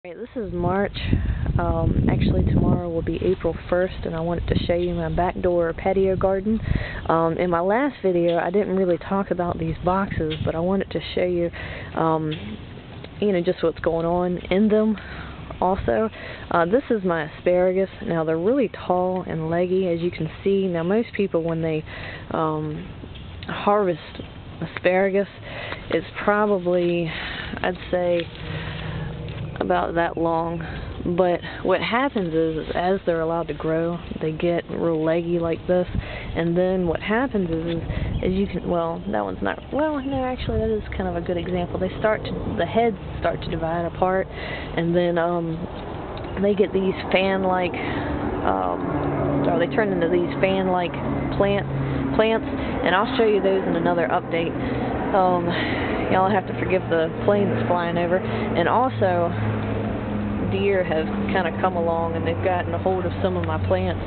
Alright, this is March. Actually tomorrow will be April 1st, and I wanted to show you my back door patio garden. In my last video I didn't really talk about these boxes, but I wanted to show you just what's going on in them also. This is my asparagus. Now they're really tall and leggy, as you can see. Now most people, when they harvest asparagus, it's probably, I'd say, about that long. But what happens is as they're allowed to grow, they get real leggy like this, and then what happens is you can, well, that one's not, well, no, actually that is kind of a good example. The heads start to divide apart, and then they get these fan-like, or they turn into these fan-like plants, and I'll show you those in another update. Y'all have to forgive the plane that's flying over. And also, deer have kind of come along and they've gotten a hold of some of my plants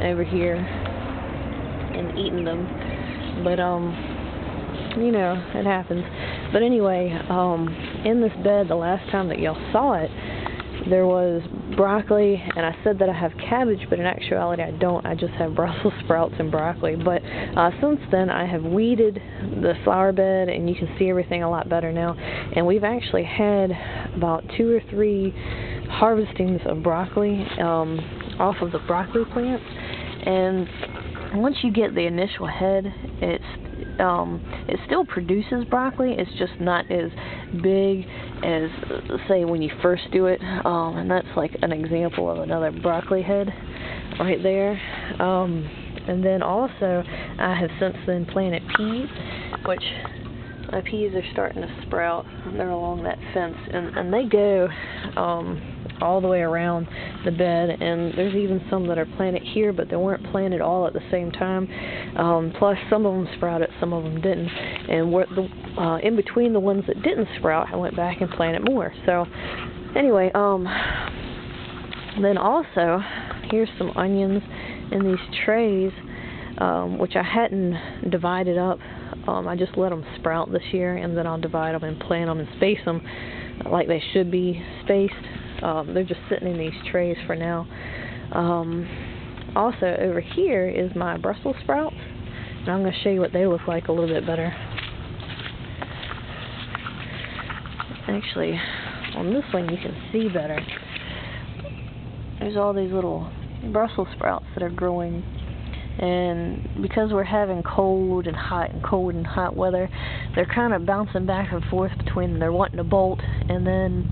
over here and eaten them. But it happens. But anyway, in this bed, the last time that y'all saw it, there was broccoli, and I said that I have cabbage, but in actuality I don't. I just have Brussels sprouts and broccoli. But since then I have weeded the flower bed, and you can see everything a lot better now. And we've actually had about 2 or 3 harvestings of broccoli off of the broccoli plants. And once you get the initial head, it still produces broccoli. It's just not as big as, say, when you first do it, and that's like an example of another broccoli head right there. And then also I have since then planted peas, which my peas are starting to sprout. They're along that fence, and they go all the way around the bed, and there's even some that are planted here, but they weren't planted all at the same time. Plus some of them sprouted, some of them didn't, and in between the ones that didn't sprout, I went back and planted more. So anyway, then also here's some onions in these trays, which I hadn't divided up. I just let them sprout this year, and then I'll divide them and plant them and space them like they should be spaced. They're just sitting in these trays for now. Also over here is my Brussels sprouts, and I'm going to show you what they look like a little bit better. Actually, on this one you can see better. There's all these little Brussels sprouts that are growing, and because we're having cold and hot weather, they're kind of bouncing back and forth between, they're wanting to bolt, and then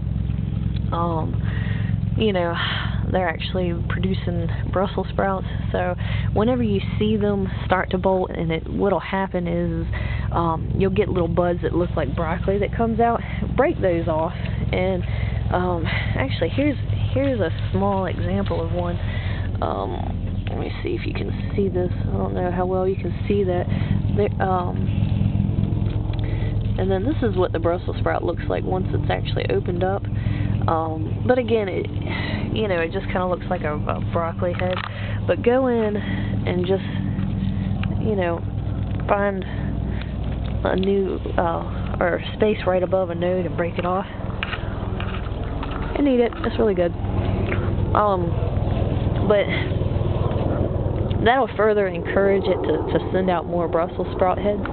they're actually producing Brussels sprouts. So whenever you see them start to bolt, and what'll happen is you'll get little buds that look like broccoli that comes out. Break those off, and actually here's a small example of one. Let me see if you can see this. I don't know how well you can see that. And then this is what the Brussels sprout looks like once it's actually opened up. But again, it just kind of looks like a broccoli head. But go in and just, find a new or space right above a node and break it off and eat it. It's really good. But that'll further encourage it to send out more Brussels sprout heads.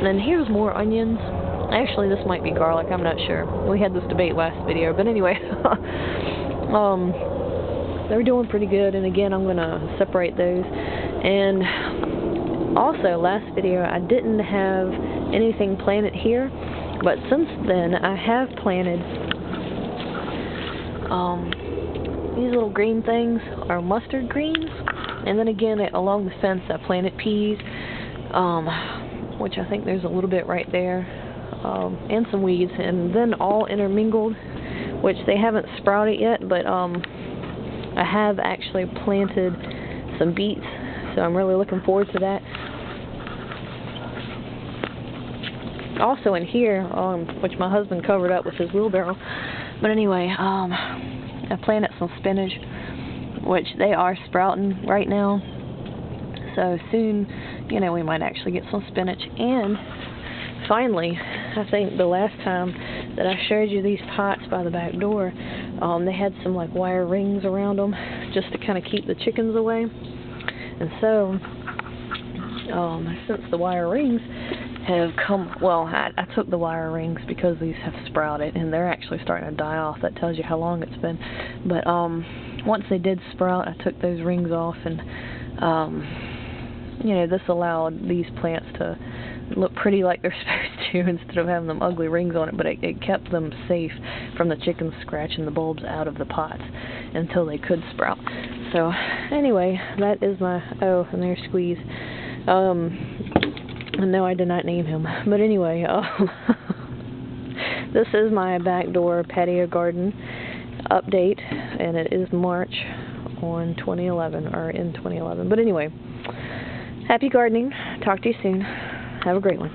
And here's more onions. Actually, this might be garlic. I'm not sure. We had this debate last video, but anyway, they're doing pretty good. And again, I'm going to separate those. And also, last video I didn't have anything planted here, but since then I have planted these little green things are mustard greens, and then again along the fence I planted peas, which I think there's a little bit right there, and some weeds, and then all intermingled, which they haven't sprouted yet, but I have actually planted some beets, so I'm really looking forward to that. Also in here, which my husband covered up with his wheelbarrow, but anyway, I planted some spinach, which they are sprouting right now. So soon, we might actually get some spinach. And finally, I think the last time that I showed you these pots by the back door, they had some like wire rings around them just to kind of keep the chickens away. And so, since the wire rings have come, well, I took the wire rings because these have sprouted and they're actually starting to die off. That tells you how long it's been. But once they did sprout, I took those rings off, and you know, this allowed these plants to look pretty like they're supposed to instead of having them ugly rings on it, but it kept them safe from the chickens scratching the bulbs out of the pots until they could sprout. So anyway, that is my, oh, and there's Squeeze. No, I did not name him, but anyway, this is my back door patio garden update, and it is March on 2011, or in 2011. But anyway, happy gardening. Talk to you soon. Have a great one.